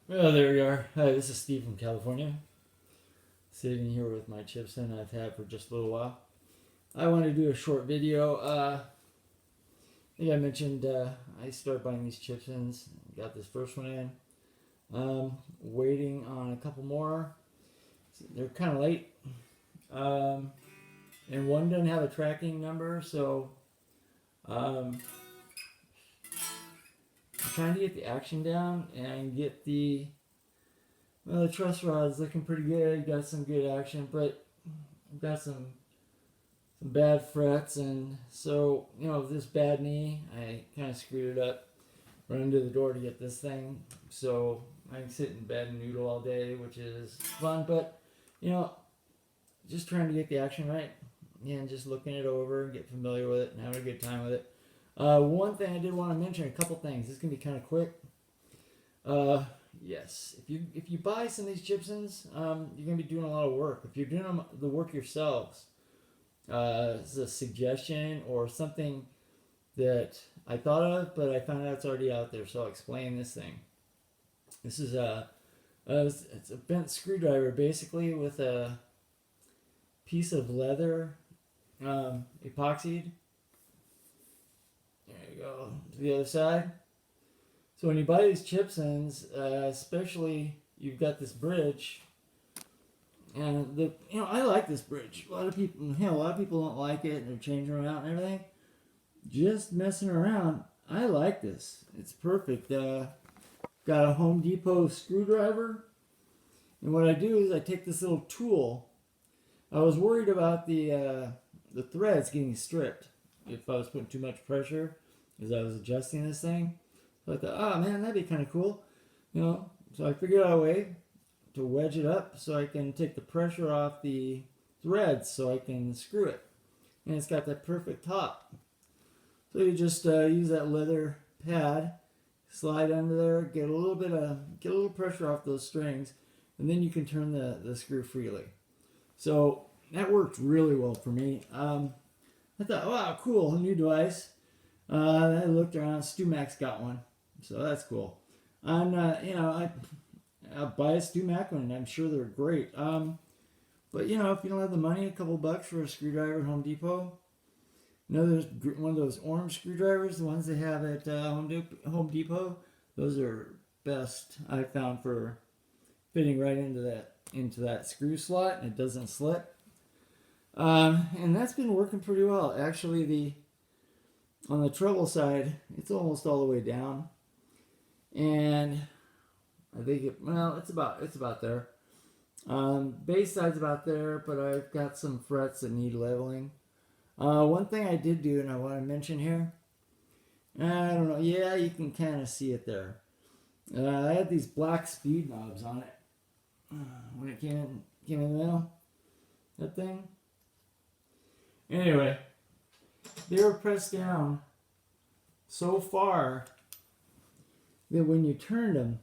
Well, there we are. Hi, this is Steve from California, sitting here with my Chibson I've had for just a little while. I want to do a short video. I think I mentioned I started buying these Chibsons. Got this first one in. Waiting on a couple more. They're kind of late. Um, and one doesn't have a tracking number, so I'm trying to get the action down and get the truss rod's looking pretty good. Got some good action, but I've got some bad frets, and so this bad knee, I kind of screwed it up. Running to the door to get this thing, so I can sit in bed and noodle all day, which is fun. But you know, just trying to get the action right, and just looking it over and get familiar with it and having a good time with it. One thing I did want to mention, a couple things. This is gonna be kind of quick. Yes, if you buy some of these Chibsons, you're gonna be doing a lot of work. If you're doing the work yourselves, this is a suggestion or something that I thought of, but I found out it's already out there. So I'll explain this thing. This is it's a bent screwdriver, basically with a piece of leather, epoxied. There you go to the other side. So when you buy these Chibsons, especially you've got this bridge, and I like this bridge. A lot of people don't like it, and they're changing them out and everything. Just messing around, I like this. It's perfect. Got a Home Depot screwdriver, and what I do is I take this little tool. I was worried about the threads getting stripped if I was putting too much pressure as I was adjusting this thing. So I thought, oh man, that'd be kind of cool, So I figured out a way to wedge it up so I can take the pressure off the threads so I can screw it, and it's got that perfect top. So you just use that leather pad, slide under there, get a little pressure off those strings, and then you can turn the screw freely. So that worked really well for me. I thought, wow, cool, a new device. I looked around. StuMac's got one, so that's cool. I'm not, I'll buy a StuMac one, and I'm sure they're great. But if you don't have the money, a couple bucks for a screwdriver at Home Depot. There's one of those orange screwdrivers, the ones they have at Home Depot. Those are best, I found, for fitting right into that screw slot, and it doesn't slip. And that's been working pretty well. Actually, on the treble side, it's almost all the way down, and I think it's about there. Bass side's about there, but I've got some frets that need leveling. One thing I did do, and I want to mention here, I don't know, yeah, you can kind of see it there. I had these black speed knobs on it when it came in the mail, that thing. Anyway, they were pressed down so far that when you turned them,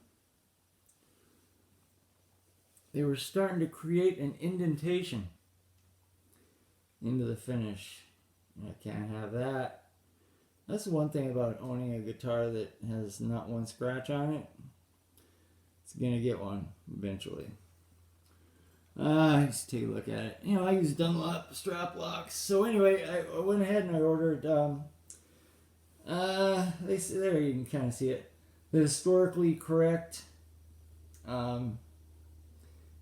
they were starting to create an indentation into the finish. I can't have that. That's one thing about owning a guitar that has not one scratch on it. It's gonna get one eventually. Just take a look at it. I use Dunlop strap locks. So anyway, I went ahead and I ordered. They say there you can kind of see it. The historically correct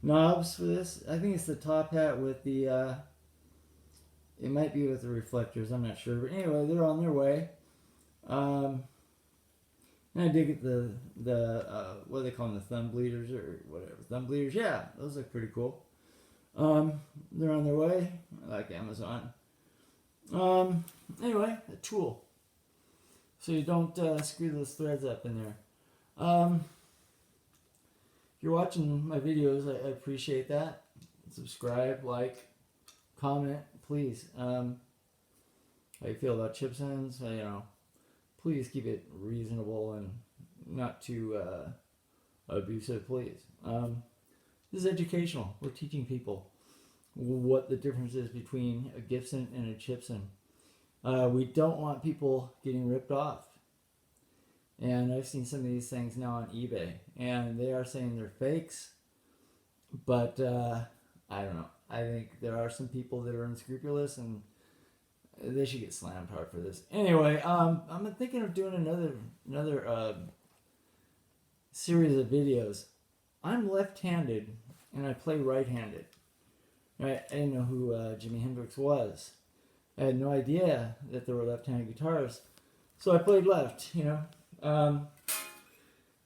knobs for this. I think it's the top hat with the. It might be with the reflectors. I'm not sure, but anyway, they're on their way. And I did get the what do they call them, the thumb bleeders or whatever. Thumb bleeders, yeah, those look pretty cool. They're on their way. I like Amazon. Anyway, a tool, so you don't screw those threads up in there. If you're watching my videos, I appreciate that. Subscribe, like, comment, please. How you feel about Chibsons? Please keep it reasonable and not too abusive, please. This is educational. We're teaching people what the difference is between a Gibson and a Chibson. We don't want people getting ripped off. And I've seen some of these things now on eBay, and they are saying they're fakes. But I don't know. I think there are some people that are unscrupulous, and they should get slammed hard for this. Anyway, I'm thinking of doing another series of videos. I'm left-handed, and I play right-handed. Right? I didn't know who Jimi Hendrix was. I had no idea that there were left-handed guitarists, so I played left. I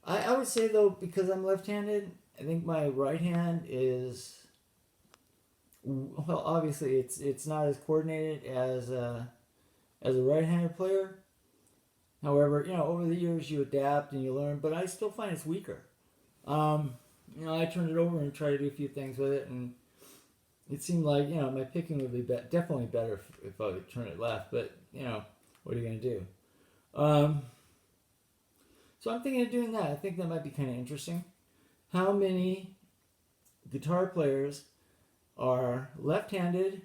would say though, because I'm left-handed, I think my right hand is, well, obviously it's not as coordinated as a right-handed player. However, over the years you adapt and you learn, but I still find it's weaker. I turned it over and tried to do a few things with it, and it seemed like my picking would be definitely better if I would turn it left. But what are you gonna do? So I'm thinking of doing that. I think that might be kind of interesting. How many guitar players are left-handed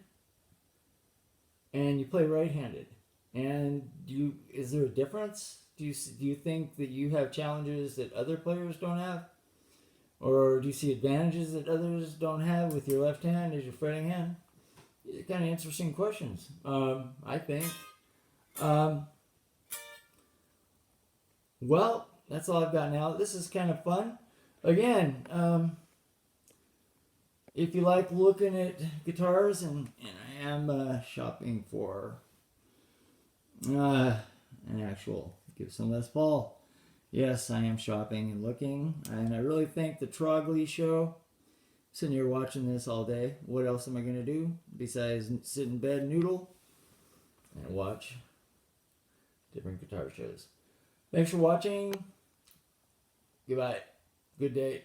and you play right-handed? And is there a difference? Do you think that you have challenges that other players don't have? Or do you see advantages that others don't have with your left hand as your fretting hand? These are kind of interesting questions, I think. Well, that's all I've got now. This is kind of fun. Again, if you like looking at guitars, and I am shopping for an actual Gibson Les Paul. Yes, I am shopping and looking, and I really think the Trogley show, sitting here watching this all day, what else am I going to do besides sit in bed, noodle, and watch different guitar shows? Thanks for watching. Goodbye. Good day.